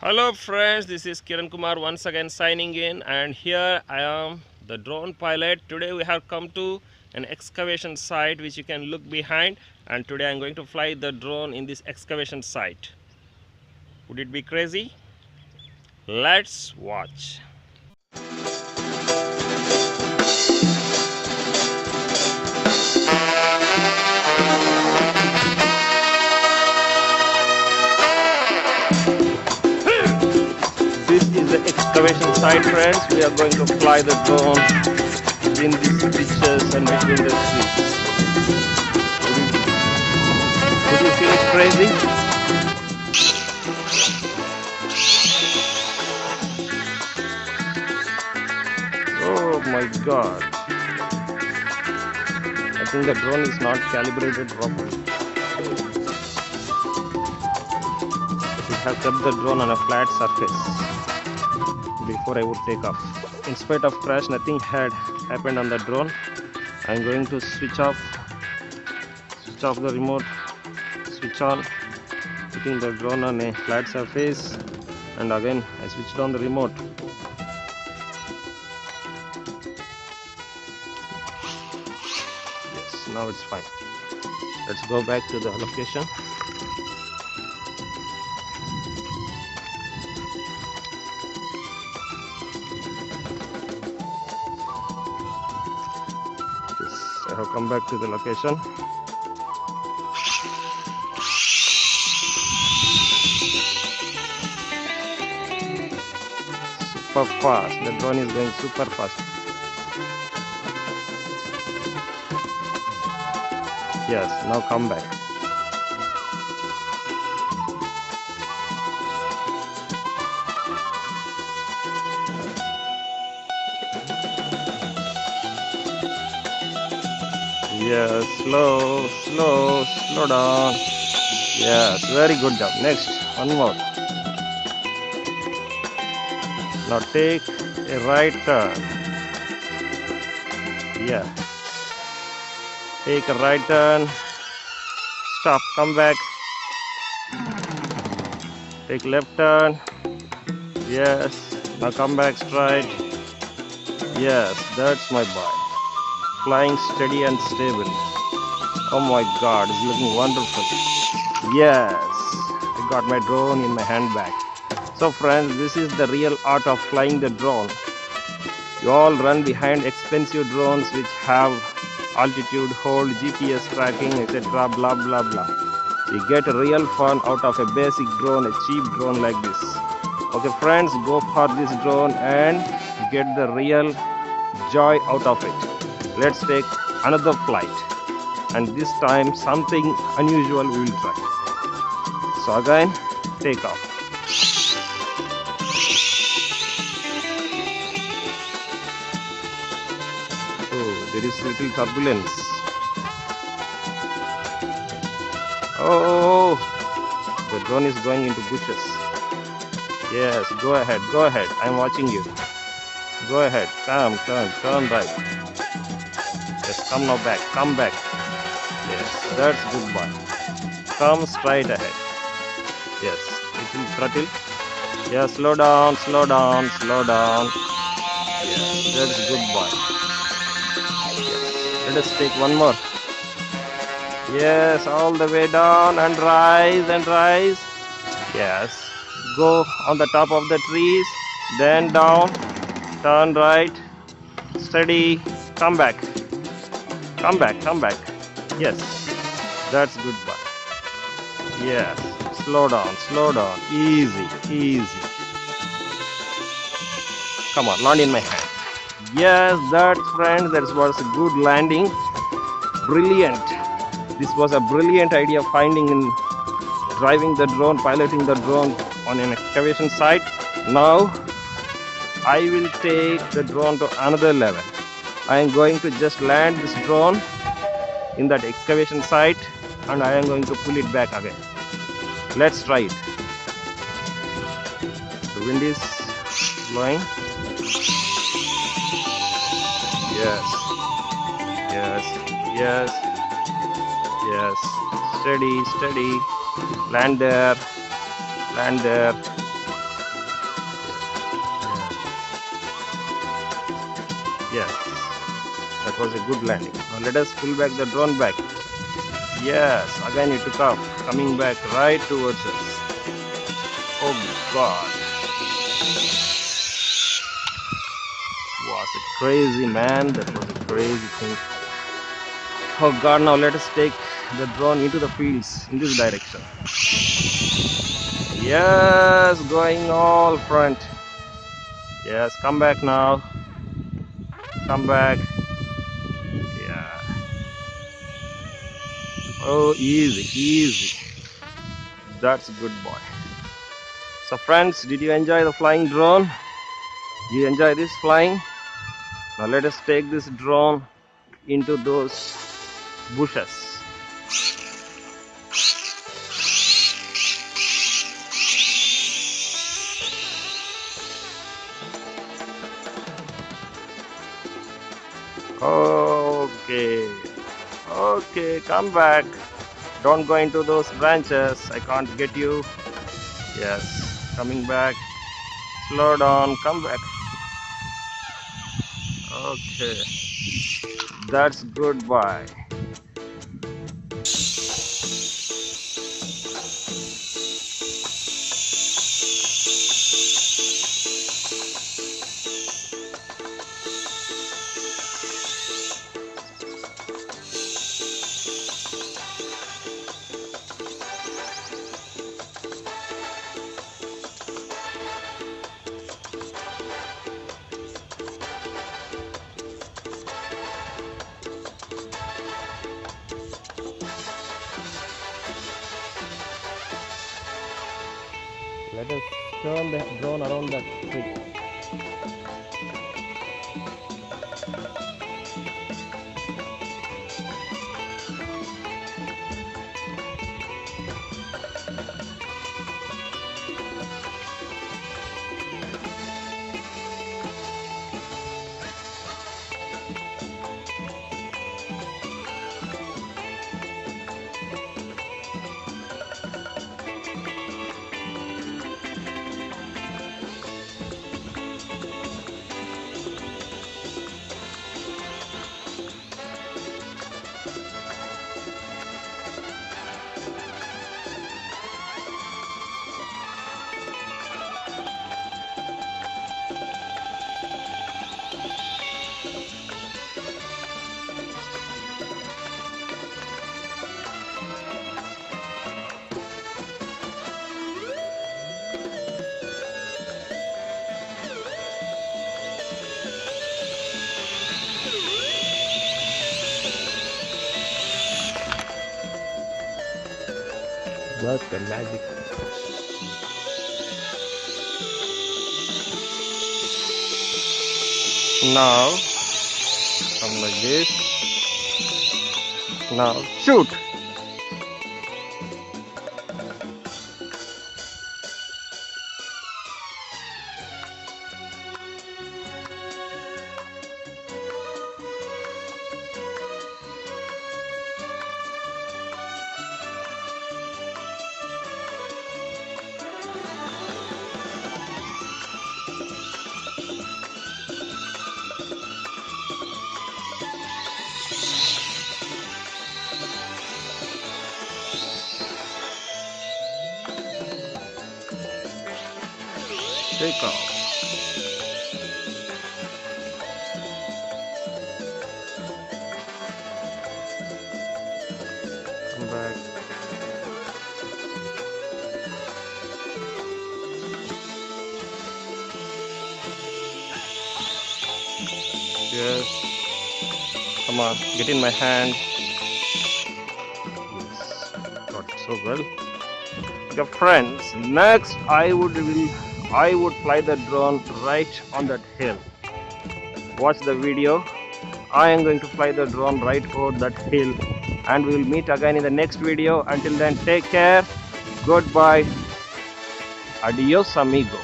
Hello friends, this is Kiran Kumar once again signing in, and here I am, the drone pilot. Today we have come to an excavation site which you can look behind, and today I am going to fly the drone in this excavation site. Would it be crazy? Let's watch. This is the excavation site, friends. We are going to fly the drone in these ditches and between the trees. Would you feel it crazy? Oh my god. I think the drone is not calibrated properly. I should have kept the drone on a flat surface before I would take off. In spite of crash, nothing had happened on the drone. I'm going to switch off the remote, switch on, putting the drone on a flat surface, and again I switched on the remote. Yes, now it's fine. Let's go back to the location. Yes, I have come back to the location. Super fast. The drone is going super fast. Yes, now come back. Yes, slow down. Yes, very good job. Next, one more. Now take a right turn. Yeah. Take a right turn. Stop, come back. Take left turn. Yes. Now come back straight. Yes, that's my boy. Flying steady and stable. Oh my god, it's looking wonderful. Yes, I got my drone in my handbag. So friends, this is the real art of flying the drone. You all run behind expensive drones which have altitude hold, GPS tracking, etc. blah blah blah. You get real fun out of a basic drone, a cheap drone like this. Okay friends, go for this drone and get the real joy out of it. Let's take another flight, and this time something unusual we will try. So again, take off. Oh, there is little turbulence. Oh, the drone is going into bushes. Yes, go ahead, I'm watching you. Go ahead, turn right. Yes, come now back, come back. Yes, that's good boy. Come straight ahead. Yes, little throttle. Yes, slow down. Yes, that's good boy. Yes, let us take one more. Yes, all the way down and rise. Yes, go on the top of the trees, then down, turn right, steady, come back. Yes, that's good boy. Yes, slow down, easy. Come on, land in my hand. Yes, that's friends, that was a good landing. Brilliant. This was a brilliant idea, driving the drone, piloting the drone on an excavation site. Now I will take the drone to another level. I am going to just land this drone in that excavation site, and I am going to pull it back again. Let's try it. The wind is blowing. Yes. Steady. Land there. Yes, that was a good landing. Now let us pull back the drone back. Yes, again it took off, coming back right towards us. Oh God, was it crazy, man? That was a crazy thing. Oh God, now let us take the drone into the fields in this direction. Yes, going all front. Yes, come back now. Come back. Yeah. Oh, easy, easy. That's a good boy. So friends, did you enjoy the flying drone? Do you enjoy this flying? Now let us take this drone into those bushes. Okay. Okay, come back. Don't go into those branches. I can't get you. Yes, coming back. Slow down, come back. Okay. That's goodbye. Let us turn the drone around that tree. That's the magic. Now, come like this. Now, shoot! Take off. Come back. Yes. Come on, get in my hand. Yes. Got it so well. Okay, friends. Next, I would fly the drone right on that hill. Watch the video. I am going to fly the drone right over that hill, and we will meet again in the next video. Until then, take care. Goodbye. Adios, amigo.